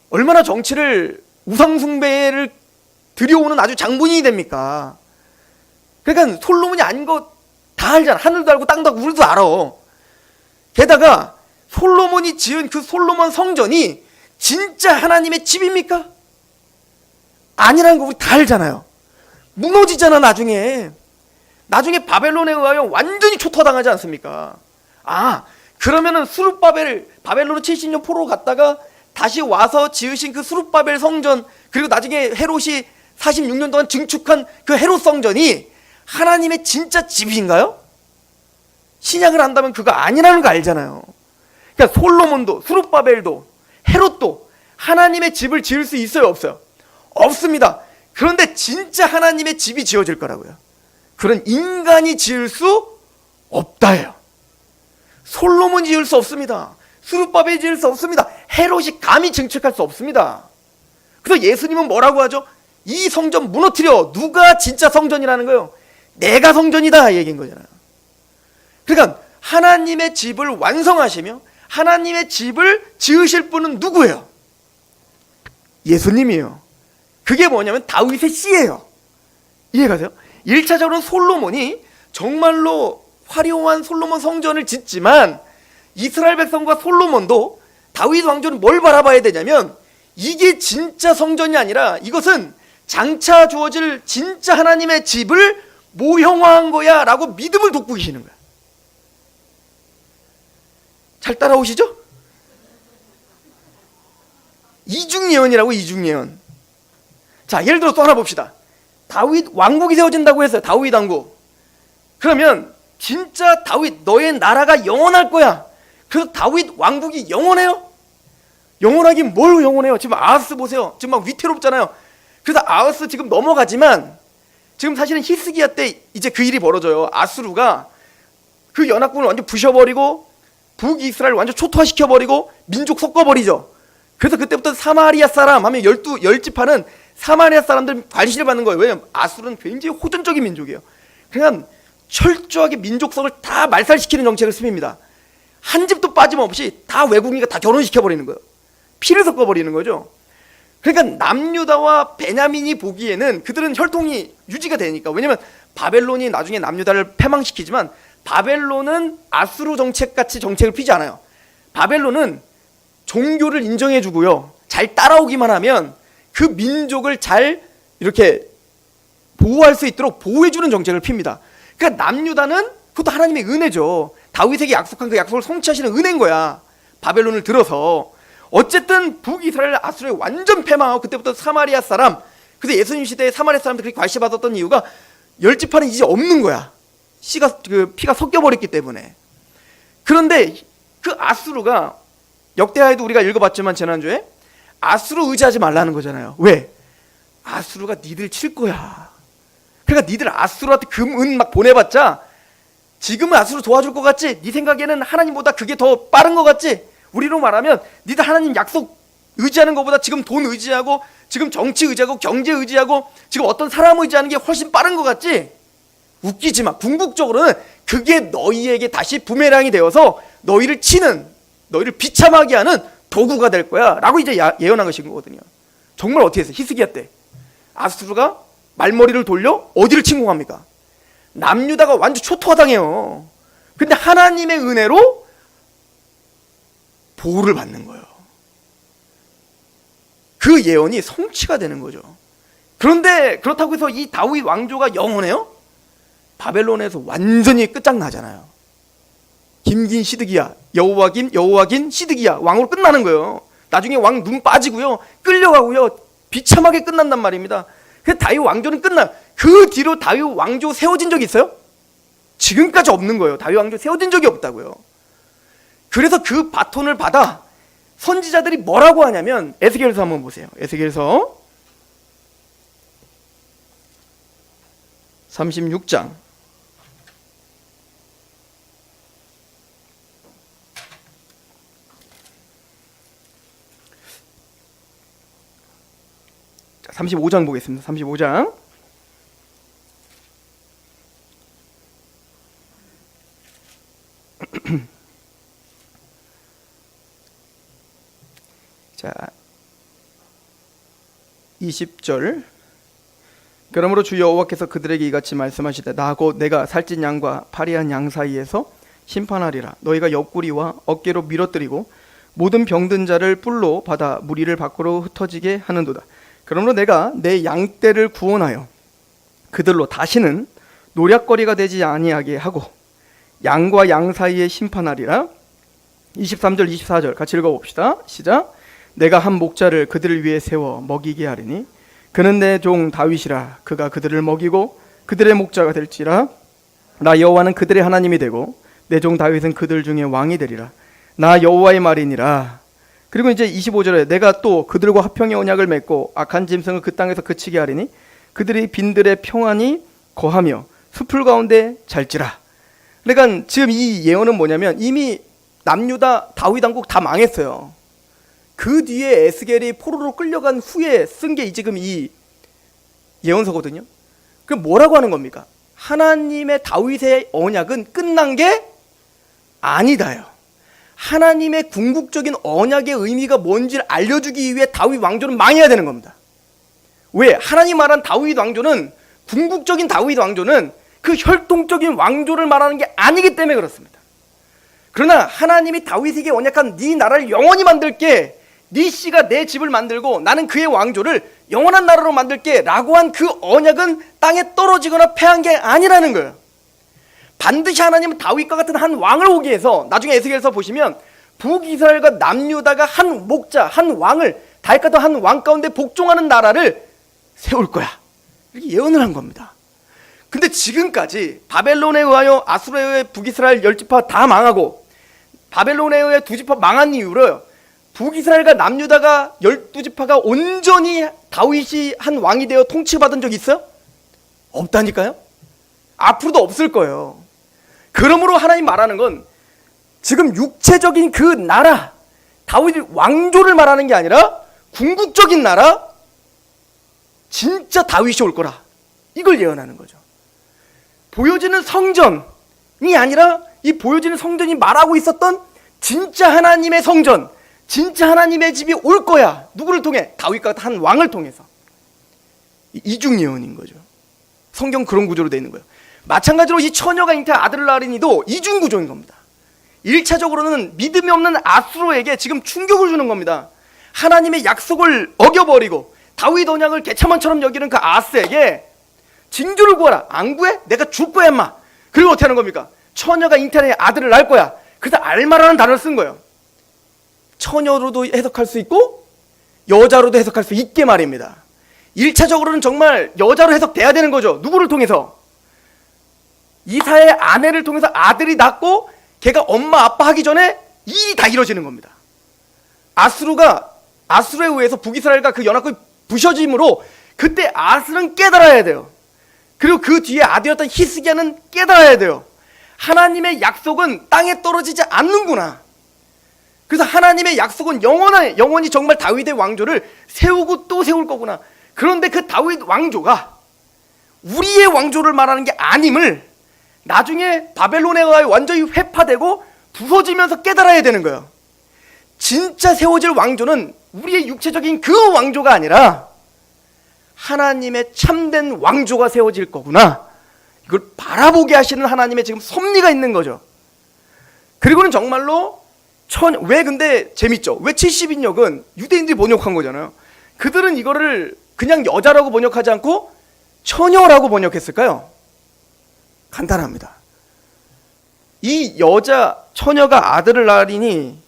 얼마나 정치를 우상숭배를 들여오는 아주 장본인이 됩니까? 그러니까 솔로몬이 아닌 거 다 알잖아. 하늘도 알고 땅도 알고 우리도 알아. 게다가 솔로몬이 지은 그 솔로몬 성전이 진짜 하나님의 집입니까? 아니라는 거 우리 다 알잖아요. 무너지잖아 나중에 바벨론에 의하여 완전히 초토화당하지 않습니까? 아 그러면은 바벨론으로 70년 포로 갔다가 다시 와서 지으신 그 수룹바벨 성전 그리고 나중에 헤롯이 46년 동안 증축한 그 헤롯 성전이 하나님의 진짜 집인가요? 신약을 한다면 그거 아니라는 거 알잖아요. 그러니까 솔로몬도 수룹바벨도 헤롯도 하나님의 집을 지을 수 있어요 없어요? 없습니다. 그런데 진짜 하나님의 집이 지어질 거라고요. 그런 인간이 지을 수 없다예요. 솔로몬이 지을 수 없습니다. 수룹바벨이 지을 수 없습니다. 헤롯이 감히 증축할 수 없습니다. 그래서 예수님은 뭐라고 하죠? 이 성전 무너뜨려. 누가 진짜 성전이라는 거예요? 내가 성전이다, 이 얘기인 거잖아요. 그러니까 하나님의 집을 완성하시며 하나님의 집을 지으실 분은 누구예요? 예수님이에요. 그게 뭐냐면 다윗의 씨예요. 이해가세요? 1차적으로는 솔로몬이 정말로 화려한 솔로몬 성전을 짓지만 이스라엘 백성과 솔로몬도 다윗 왕조는 뭘 바라봐야 되냐면 이게 진짜 성전이 아니라 이것은 장차 주어질 진짜 하나님의 집을 모형화한 거야 라고 믿음을 돋고 계시는 거야. 잘 따라오시죠? 이중예언이라고. 이중예언. 자, 예를 들어 또 하나 봅시다. 다윗 왕국이 세워진다고 했어요. 다윗 왕국. 그러면 진짜 다윗 너의 나라가 영원할 거야. 그래서 다윗 왕국이 영원해요? 영원하긴 뭘 영원해요? 지금 아하스 보세요. 지금 막 위태롭잖아요. 그래서 아하스 지금 넘어가지만 지금 사실은 히스기야 때 이제 그 일이 벌어져요. 아수르가 그 연합군을 완전 부셔버리고 북이스라엘 완전 초토화시켜버리고 민족 섞어버리죠. 그래서 그때부터 사마리아 사람 하면 10지파는 사마리아 사람들 관심을 받는 거예요. 왜냐면 아수르는 굉장히 호전적인 민족이에요. 그냥 철저하게 민족성을 다 말살시키는 정책을 씁니다. 한 집도 빠짐없이 다 외국인과 다 결혼시켜버리는 거예요. 피를 섞어버리는 거죠. 그러니까 남유다와 베냐민이 보기에는 그들은 혈통이 유지가 되니까. 왜냐면 바벨론이 나중에 남유다를 패망시키지만 바벨론은 아수르 정책같이 정책을 피지 않아요. 바벨론은 종교를 인정해주고요, 잘 따라오기만 하면 그 민족을 잘 이렇게 보호할 수 있도록 보호해주는 정책을 핍니다. 그러니까 남유다는 그것도 하나님의 은혜죠. 다윗에게 약속한 그 약속을 성취하시는 은혜인 거야. 바벨론을 들어서. 어쨌든 북이스라엘 아수르에 완전 패망하고 그때부터 사마리아 사람, 그래서 예수님 시대에 사마리아 사람들 그렇게 관심받았던 이유가 10지파는 이제 없는 거야. 피가 섞여버렸기 때문에. 그런데 그 아수르가 역대하에도 우리가 읽어봤지만 지난주에 아수르 의지하지 말라는 거잖아요. 왜? 아수르가 니들 칠 거야. 그러니까 니들 아수르한테 금, 은 막 보내봤자 지금은 아수르 도와줄 것 같지? 네 생각에는 하나님보다 그게 더 빠른 것 같지? 우리로 말하면 니들 하나님 약속 의지하는 것보다 지금 돈 의지하고 지금 정치 의지하고 경제 의지하고 지금 어떤 사람 의지하는 게 훨씬 빠른 것 같지? 웃기지 마. 궁극적으로는 그게 너희에게 다시 부메랑이 되어서 너희를 치는, 너희를 비참하게 하는 도구가 될 거야 라고 이제 예언한 것인 거거든요. 정말 어떻게 했어요? 히스기야 때 아수르가 말머리를 돌려 어디를 침공합니까? 남유다가 완전 초토화당해요. 근데 하나님의 은혜로 보호를 받는 거예요. 그 예언이 성취가 되는 거죠. 그런데 그렇다고 해서 이 다윗 왕조가 영원해요? 바벨론에서 완전히 끝장나잖아요. 김긴 시드기야, 여호와긴 시드기야 왕으로 끝나는 거예요. 나중에 왕 눈 빠지고요, 끌려가고요, 비참하게 끝난단 말입니다. 그 다윗 왕조는 끝나. 그 뒤로 다윗 왕조 세워진 적이 있어요? 지금까지 없는 거예요. 다윗 왕조 세워진 적이 없다고요. 그래서 그 바톤을 받아 선지자들이 뭐라고 하냐면, 에스겔서 한번 보세요. 에스겔서 36장 35장 보겠습니다. 35장 자 20절. 그러므로 주 여호와께서 그들에게 이같이 말씀하시되 나 곧 내가 살찐 양과 파리한 양 사이에서 심판하리라. 너희가 옆구리와 어깨로 밀어뜨리고 모든 병든 자를 뿔로 받아 무리를 밖으로 흩어지게 하는도다. 그러므로 내가 내 양떼를 구원하여 그들로 다시는 노략거리가 되지 아니하게 하고 양과 양 사이에 심판하리라. 23절 24절 같이 읽어봅시다. 시작. 내가 한 목자를 그들을 위해 세워 먹이게 하리니 그는 내 종 다윗이라. 그가 그들을 먹이고 그들의 목자가 될지라. 나 여호와는 그들의 하나님이 되고 내 종 다윗은 그들 중에 왕이 되리라. 나 여호와의 말이니라. 그리고 이제 25절에 내가 또 그들과 화평의 언약을 맺고 악한 짐승을 그 땅에서 그치게 하리니 그들이 빈들의 평안이 거하며 숲풀 가운데 잘지라. 그러니까 지금 이 예언은 뭐냐면 이미 남유다 다윗 왕국 다 망했어요. 그 뒤에 에스겔이 포로로 끌려간 후에 쓴 게 지금 이 예언서거든요. 그럼 뭐라고 하는 겁니까? 하나님의 다윗의 언약은 끝난 게 아니다요. 하나님의 궁극적인 언약의 의미가 뭔지를 알려주기 위해 다윗 왕조는 망해야 되는 겁니다. 왜? 하나님 말한 다윗 왕조는, 궁극적인 다윗 왕조는 그 혈통적인 왕조를 말하는 게 아니기 때문에 그렇습니다. 그러나 하나님이 다윗에게 언약한 네 나라를 영원히 만들게, 네 씨가 내 집을 만들고 나는 그의 왕조를 영원한 나라로 만들게 라고 한 그 언약은 땅에 떨어지거나 패한 게 아니라는 거예요. 반드시 하나님은 다윗과 같은 한 왕을 오게 해서, 나중에 에스겔서 보시면 북이스라엘과 남유다가 한 목자, 한 왕을, 다윗과 같은 한 왕 가운데 복종하는 나라를 세울 거야, 이렇게 예언을 한 겁니다. 근데 지금까지 바벨론에 의하여 아수르에 의해 북이스라엘 10지파 다 망하고 바벨론에 의해 2지파 망한 이후로 북이스라엘과 남유다가 12지파가 온전히 다윗이 한 왕이 되어 통치받은 적이 있어요? 없다니까요. 앞으로도 없을 거예요. 그러므로 하나님 말하는 건 지금 육체적인 그 나라, 다윗 왕조를 말하는 게 아니라 궁극적인 나라, 진짜 다윗이 올 거라, 이걸 예언하는 거죠. 보여지는 성전이 아니라 이 보여지는 성전이 말하고 있었던 진짜 하나님의 성전, 진짜 하나님의 집이 올 거야. 누구를 통해? 다윗과 같은 한 왕을 통해서. 이중 예언인 거죠. 성경 그런 구조로 되어 있는 거예요. 마찬가지로 이 처녀가 잉태한 아들을 낳으리니도 이중 구조인 겁니다. 1차적으로는 믿음이 없는 아수르에게 지금 충격을 주는 겁니다. 하나님의 약속을 어겨버리고 다윗 언약을 개차만처럼 여기는 그 아스에게 징조를 구하라. 안 구해? 내가 줄 거야 인마. 그리고 어떻게 하는 겁니까? 처녀가 잉태한 아들을 낳을 거야. 그래서 알마라는 단어를 쓴 거예요. 처녀로도 해석할 수 있고 여자로도 해석할 수 있게 말입니다. 1차적으로는 정말 여자로 해석돼야 되는 거죠. 누구를 통해서? 이사의 아내를 통해서 아들이 낳고 걔가 엄마 아빠 하기 전에 일이 다 이루어지는 겁니다. 아수르에 의해서 북이스라엘과 그 연합국이 부셔짐으로 그때 아수르는 깨달아야 돼요. 그리고 그 뒤에 아들이었던 히스기야는 깨달아야 돼요. 하나님의 약속은 땅에 떨어지지 않는구나. 그래서 하나님의 약속은 영원히 정말 다윗의 왕조를 세우고 또 세울 거구나. 그런데 그 다윗 왕조가 우리의 왕조를 말하는 게 아님을 나중에 바벨론에 의하여 완전히 회파되고 부서지면서 깨달아야 되는 거예요. 진짜 세워질 왕조는 우리의 육체적인 그 왕조가 아니라 하나님의 참된 왕조가 세워질 거구나. 이걸 바라보게 하시는 하나님의 지금 섭리가 있는 거죠. 그리고는 정말로 왜 근데 재밌죠? 왜 70인역은 유대인들이 번역한 거잖아요. 그들은 이거를 그냥 여자라고 번역하지 않고 처녀라고 번역했을까요? 간단합니다. 이 여자 처녀가 아들을 낳으리니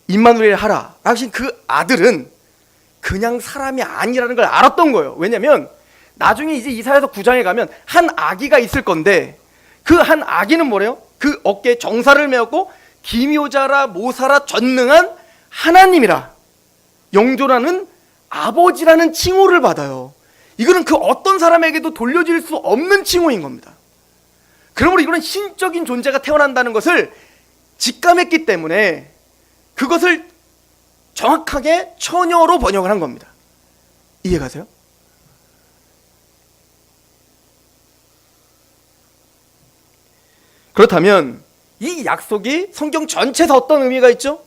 임마누엘 하라 하신 그 아들은 그냥 사람이 아니라는 걸 알았던 거예요. 왜냐면 나중에 이제 이사야서 9장에 가면 한 아기가 있을 건데 그 한 아기는 뭐래요? 그 어깨에 정사를 메었고 기묘자라 모사라 전능한 하나님이라 영존하는 아버지라는 칭호를 받아요. 이거는 그 어떤 사람에게도 돌려질 수 없는 칭호인 겁니다. 그러므로 이거는 신적인 존재가 태어난다는 것을 직감했기 때문에 그것을 정확하게 처녀로 번역을 한 겁니다. 이해가세요? 그렇다면 이 약속이 성경 전체에서 어떤 의미가 있죠?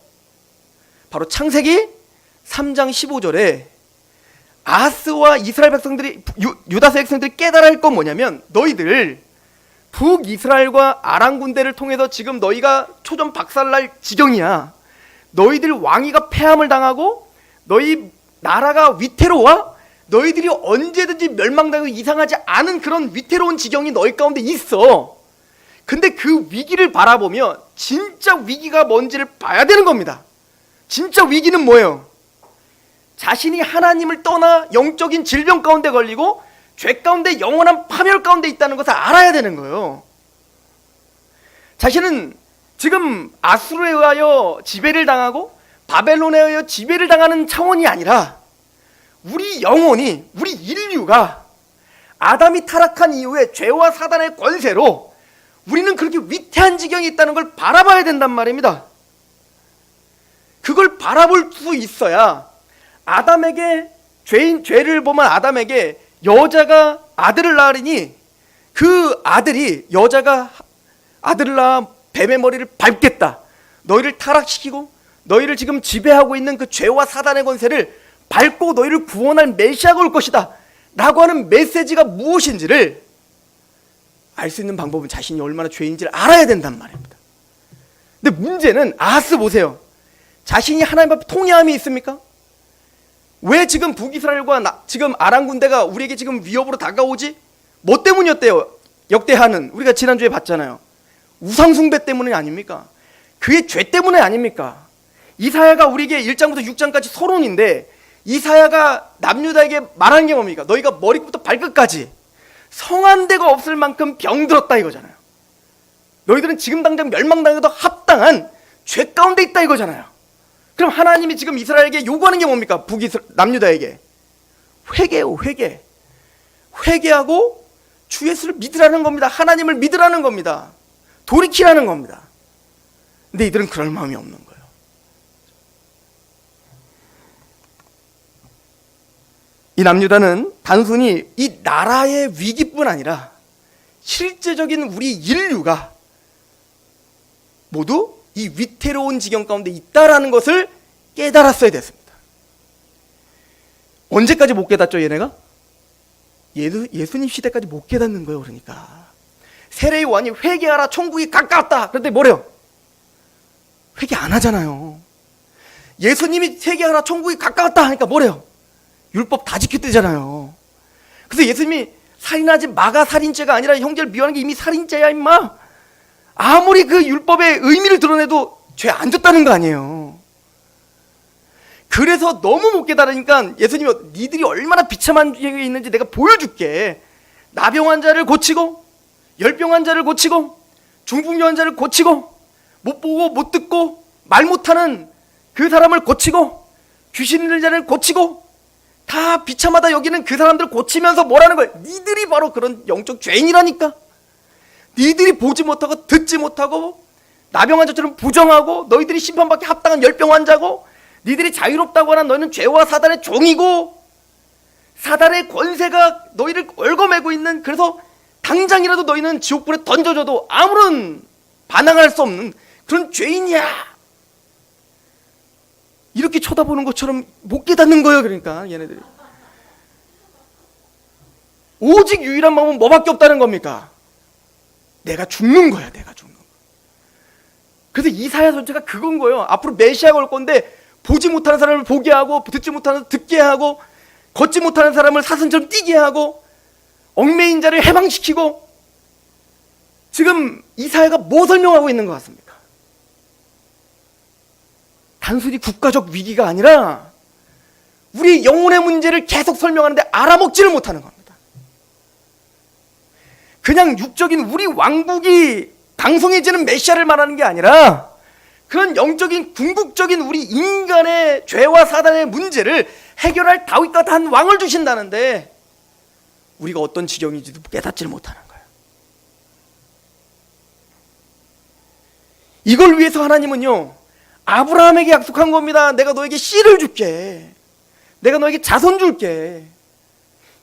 바로 창세기 3장 15절에 아하스와 이스라엘 백성들이 유다서 백성들이 깨달아야 할 건 뭐냐면 너희들 북이스라엘과 아람 군대를 통해서 지금 너희가 초전 박살날 지경이야. 너희들 왕위가 패함을 당하고 너희 나라가 위태로워. 너희들이 언제든지 멸망당하고 이상하지 않은 그런 위태로운 지경이 너희 가운데 있어. 근데 그 위기를 바라보며 진짜 위기가 뭔지를 봐야 되는 겁니다. 진짜 위기는 뭐예요? 자신이 하나님을 떠나 영적인 질병 가운데 걸리고 죄 가운데 영원한 파멸 가운데 있다는 것을 알아야 되는 거예요. 자신은 지금 아수르에 의하여 지배를 당하고 바벨론에 의하여 지배를 당하는 차원이 아니라 우리 영혼이, 우리 인류가 아담이 타락한 이후에 죄와 사단의 권세로 우리는 그렇게 위태한 지경이 있다는 걸 바라봐야 된단 말입니다. 그걸 바라볼 수 있어야 아담에게 죄를 범한 아담에게 여자가 아들을 낳으리니 그 아들이 여자가 아들을 낳아 뱀의 머리를 밟겠다. 너희를 타락시키고 너희를 지금 지배하고 있는 그 죄와 사단의 권세를 밟고 너희를 구원할 메시아가 올 것이다 라고 하는 메시지가 무엇인지를 알 수 있는 방법은 자신이 얼마나 죄인지를 알아야 된단 말입니다. 근데 문제는 아하스 보세요. 자신이 하나님 앞에 통회함이 있습니까? 왜 지금 북이스라엘과 지금 아람 군대가 우리에게 지금 위협으로 다가오지? 뭐 때문이었대요? 역대하는 우리가 지난주에 봤잖아요. 우상숭배 때문이 아닙니까? 그의 죄 때문에 아닙니까? 이사야가 우리에게 1장부터 6장까지 서론인데 이사야가 남유다에게 말한 게 뭡니까? 너희가 머리부터 발끝까지 성한 데가 없을 만큼 병들었다 이거잖아요. 너희들은 지금 당장 멸망당해도 합당한 죄 가운데 있다 이거잖아요. 그럼 하나님이 지금 이스라엘에게 요구하는 게 뭡니까? 남유다에게 회개요, 회개. 회개하고 주 예수를 믿으라는 겁니다. 하나님을 믿으라는 겁니다. 돌이키라는 겁니다. 근데 이들은 그럴 마음이 없는 거예요. 이 남유다는 단순히 이 나라의 위기뿐 아니라 실제적인 우리 인류가 모두 이 위태로운 지경 가운데 있다라는 것을 깨달았어야 됐습니다. 언제까지 못 깨닫죠, 얘네가? 예수님 시대까지 못 깨닫는 거예요. 그러니까 세례 요한이 회개하라, 천국이 가까웠다. 그런데 뭐래요? 회개 안 하잖아요. 예수님이 회개하라, 천국이 가까웠다 하니까 뭐래요? 율법 다 지켰대잖아요. 그래서 예수님이 살인하지 마가 살인죄가 아니라 형제를 미워하는 게 이미 살인죄야 임마. 아무리 그 율법의 의미를 드러내도 죄 안 졌다는 거 아니에요. 그래서 너무 못 깨달으니까 예수님이 니들이 얼마나 비참한 죄에 있는지 내가 보여줄게. 나병 환자를 고치고 열병 환자를 고치고 중풍 환자를 고치고 못 보고 못 듣고 말 못하는 그 사람을 고치고 귀신 들린 자를 고치고 다 비참하다 여기는 그 사람들을 고치면서 뭐라는 거예요? 니들이 바로 그런 영적 죄인이라니까. 니들이 보지 못하고 듣지 못하고 나병 환자처럼 부정하고 너희들이 심판받기 합당한 열병 환자고 니들이 자유롭다고 하는 너희는 죄와 사단의 종이고 사단의 권세가 너희를 얽어매고 있는, 그래서 당장이라도 너희는 지옥불에 던져져도 아무런 반항할 수 없는 그런 죄인이야. 이렇게 쳐다보는 것처럼 못 깨닫는 거예요. 그러니까 얘네들이 오직 유일한 방법은 뭐밖에 없다는 겁니까? 내가 죽는 거야. 내가 죽는 거야. 그래서 이사야 전체가 그건 거예요. 앞으로 메시아가 올 건데 보지 못하는 사람을 보게 하고 듣지 못하는 사람을 듣게 하고 걷지 못하는 사람을 사슴처럼 뛰게 하고 얽매인 자를 해방시키고, 지금 이사야가 뭐 설명하고 있는 것 같습니까? 단순히 국가적 위기가 아니라 우리 영혼의 문제를 계속 설명하는데 알아먹지를 못하는 겁니다. 그냥 육적인 우리 왕국이 강성해지는 메시아를 말하는 게 아니라 그런 영적인 궁극적인 우리 인간의 죄와 사단의 문제를 해결할 다윗과 같은 왕을 주신다는데 우리가 어떤 지경인지도 깨닫지를 못하는 거예요. 이걸 위해서 하나님은요 아브라함에게 약속한 겁니다. 내가 너에게 씨를 줄게. 내가 너에게 자손 줄게.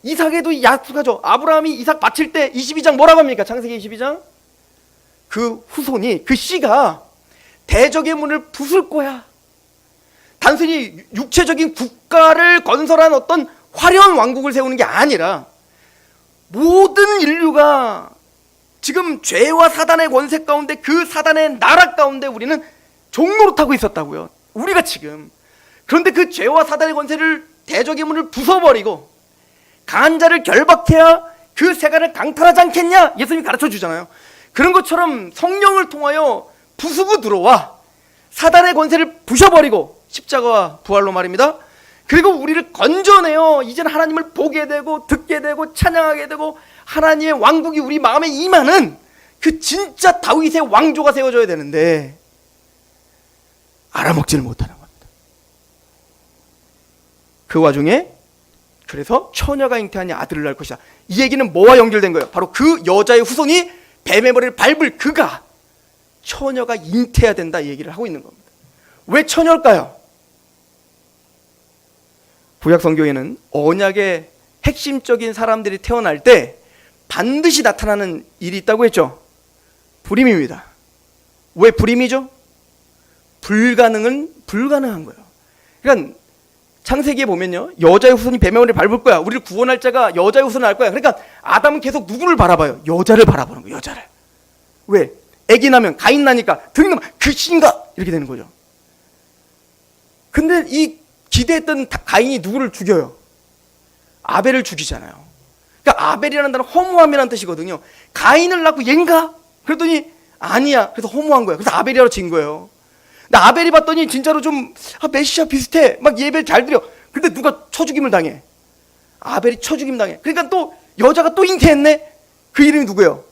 이삭에도 약속하죠. 아브라함이 이삭 바칠 때 22장 뭐라고 합니까? 창세기 22장. 그 후손이, 그 씨가 대적의 문을 부술 거야. 단순히 육체적인 국가를 건설한 어떤 화려한 왕국을 세우는 게 아니라 모든 인류가 지금 죄와 사단의 권세 가운데, 그 사단의 나라 가운데 우리는 종로로 타고 있었다고요. 우리가 지금. 그런데 그 죄와 사단의 권세를, 대적의 문을 부숴버리고 강한 자를 결박해야 그 세간을 강탈하지 않겠냐? 예수님이 가르쳐 주잖아요. 그런 것처럼 성령을 통하여 부수고 들어와 사단의 권세를 부셔버리고, 십자가와 부활로 말입니다. 그리고 우리를 건져내어 이제는 하나님을 보게 되고 듣게 되고 찬양하게 되고 하나님의 왕국이 우리 마음에 임하는 그 진짜 다윗의 왕조가 세워져야 되는데 알아먹지를 못하는 겁니다. 그 와중에 그래서 처녀가 잉태하니 아들을 낳을 것이다. 이 얘기는 뭐와 연결된 거예요? 바로 그 여자의 후손이 뱀의 머리를 밟을 그가 처녀가 잉태해야 된다, 이 얘기를 하고 있는 겁니다. 왜 처녀일까요? 구약 성경에는 언약의 핵심적인 사람들이 태어날 때 반드시 나타나는 일이 있다고 했죠. 불임입니다. 왜 불임이죠? 불가능은 불가능한 거예요. 그러니까 창세기에 보면요, 여자의 후손이 뱀의 머리를 밟을 거야. 우리를 구원할 자가 여자의 후손을 할 거야. 그러니까 아담은 계속 누구를 바라봐요? 여자를 바라보는 거예요. 여자를. 왜? 애기 나면 가인 나니까 등이 나면 그 신가 이렇게 되는 거죠. 근데 이 기대했던 가인이 누구를 죽여요? 아벨을 죽이잖아요. 그러니까 아벨이라는 단어는 허무함이라는 뜻이거든요. 가인을 낳고 얘인가? 그랬더니 아니야. 그래서 허무한 거예요. 그래서 아벨이라고 지은 거예요. 근데 아벨이 봤더니 진짜로 좀 메시아 비슷해. 막 예배 잘 드려. 근데 누가 쳐죽임을 당해? 아벨이 쳐죽임 당해. 그러니까 또 여자가 또 잉태했네. 그 이름이 누구예요?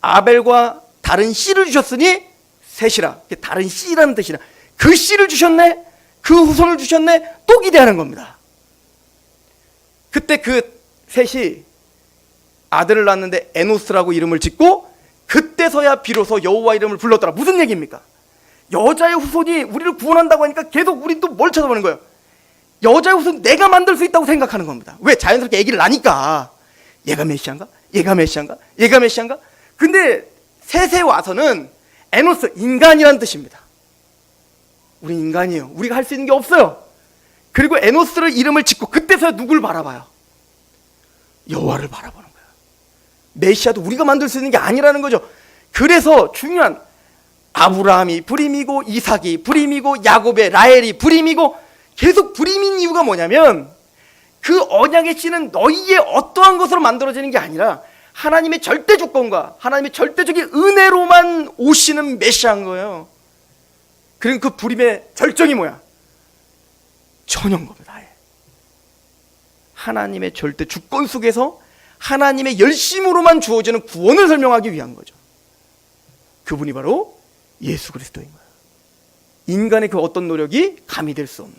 아벨과 다른 씨를 주셨으니 셋이라. 다른 씨라는 뜻이라. 그 씨를 주셨네. 그 후손을 주셨네. 또 기대하는 겁니다. 그때 그 셋이 아들을 낳았는데 에노스라고 이름을 짓고 그때서야 비로소 여호와 이름을 불렀더라. 무슨 얘기입니까? 여자의 후손이 우리를 구원한다고 하니까 계속 우린 또 뭘 쳐다보는 거예요? 여자의 후손 내가 만들 수 있다고 생각하는 겁니다. 왜? 자연스럽게 아기를 낳으니까 얘가 메시아인가? 얘가 메시아인가? 얘가 메시아인가? 근데 셋에 와서는 에노스, 인간이라는 뜻입니다. 우린 인간이에요. 우리가 할 수 있는 게 없어요. 그리고 에노스를 이름을 짓고 그때서야 누굴 바라봐요? 여호와를 바라보는 거예요. 메시아도 우리가 만들 수 있는 게 아니라는 거죠. 그래서 중요한 아브라함이 불임이고 이삭이 불임이고 야곱의 라헬이 불임이고 계속 불임인 이유가 뭐냐면 그 언약의 씨는 너희의 어떠한 것으로 만들어지는 게 아니라 하나님의 절대 주권과 하나님의 절대적인 은혜로만 오시는 메시아인 거예요. 그럼 그 불임의 절정이 뭐야? 천연 겁니다. 하나님의 절대 주권 속에서 하나님의 열심으로만 주어지는 구원을 설명하기 위한 거죠. 그분이 바로 예수 그리스도인 거예요. 인간의 그 어떤 노력이 감히 될 수 없는,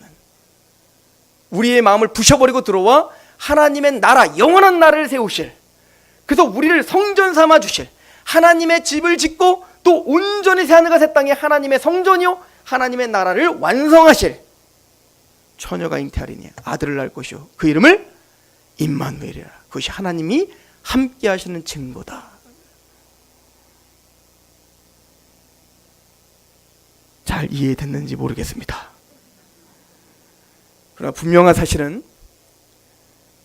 우리의 마음을 부셔버리고 들어와 하나님의 나라, 영원한 나라를 세우실, 그래서 우리를 성전 삼아 주실, 하나님의 집을 짓고 또 온전히 새하늘과 새 땅에 하나님의 성전이요 하나님의 나라를 완성하실, 처녀가 잉태하리니 아들을 낳을 것이요 그 이름을 임마누엘이라. 그것이 하나님이 함께 하시는 증거다. 잘 이해됐는지 모르겠습니다. 그러나 분명한 사실은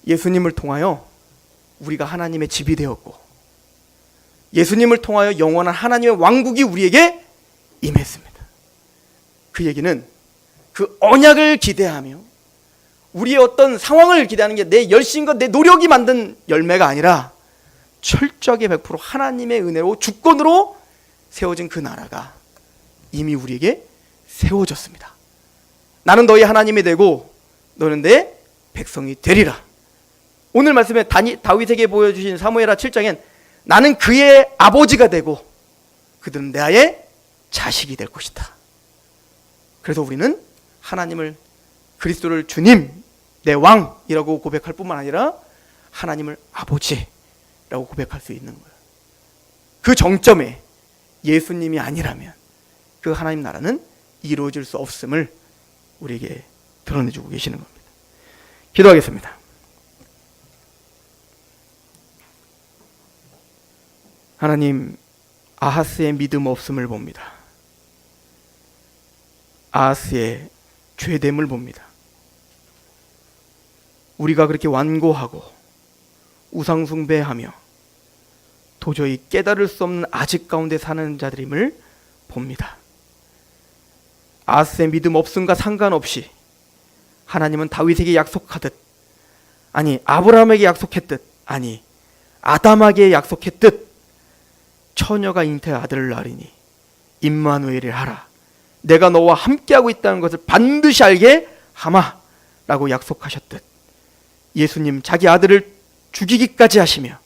예수님을 통하여 우리가 하나님의 집이 되었고 예수님을 통하여 영원한 하나님의 왕국이 우리에게 임했습니다. 그 얘기는 그 언약을 기대하며 우리의 어떤 상황을 기대하는 게 내 열심과 내 노력이 만든 열매가 아니라 철저하게 100% 하나님의 은혜로 주권으로 세워진 그 나라가 이미 우리에게 세워졌습니다. 나는 너희 하나님이 되고 너는 내 백성이 되리라. 오늘 말씀에 다윗에게 보여주신 사무엘하 7장엔 나는 그의 아버지가 되고 그들은 내 아의 자식이 될 것이다. 그래서 우리는 하나님을, 그리스도를 주님, 내 왕이라고 고백할 뿐만 아니라 하나님을 아버지라고 고백할 수 있는 거예요. 그 정점에 예수님이 아니라면 그 하나님 나라는 이루어질 수 없음을 우리에게 드러내주고 계시는 겁니다. 기도하겠습니다. 하나님, 아하스의 믿음 없음을 봅니다. 아하스의 죄됨을 봅니다. 우리가 그렇게 완고하고 우상숭배하며 도저히 깨달을 수 없는 아직 가운데 사는 자들임을 봅니다. 아하스의 믿음 없음과 상관없이 하나님은 다윗에게 약속하듯, 아니 아브라함에게 약속했듯, 아니 아담에게 약속했듯 처녀가 잉태 아들을 낳으리니 임마누엘을 하라. 내가 너와 함께하고 있다는 것을 반드시 알게 하마 라고 약속하셨듯 예수님 자기 아들을 죽이기까지 하시며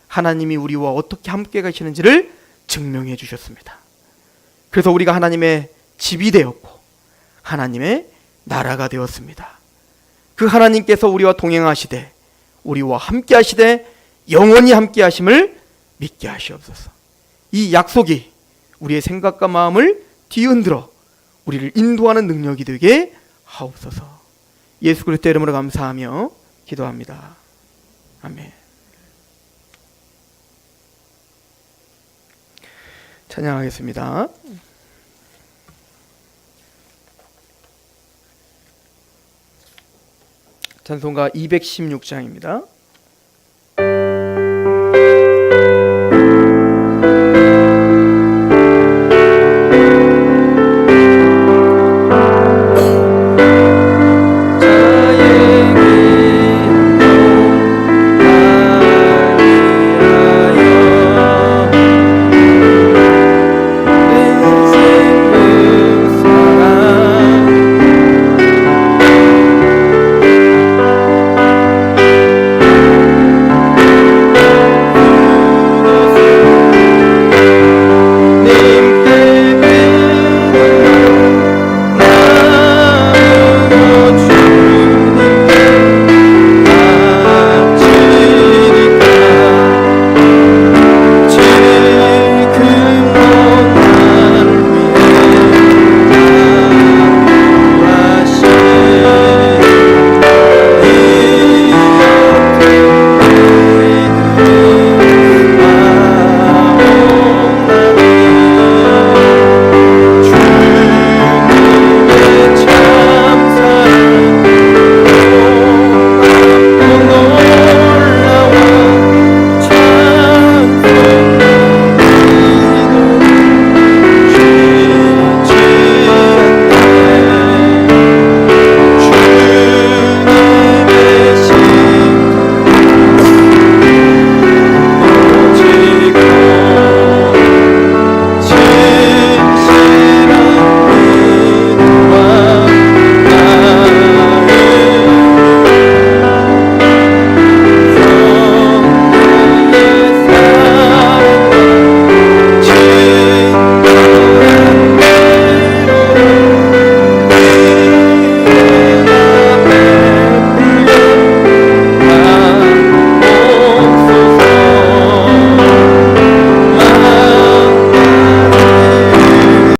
하나님이 우리와 어떻게 함께 가시는지를 증명해 주셨습니다. 그래서 우리가 하나님의 집이 되었고 하나님의 나라가 되었습니다. 그 하나님께서 우리와 동행하시되 우리와 함께 하시되 영원히 함께 하심을 믿게 하시옵소서. 이 약속이 우리의 생각과 마음을 뒤흔들어 우리를 인도하는 능력이 되게 하옵소서. 예수 그리스도 이름으로 감사하며 기도합니다. 아멘. 찬양하겠습니다. 찬송가 216장입니다.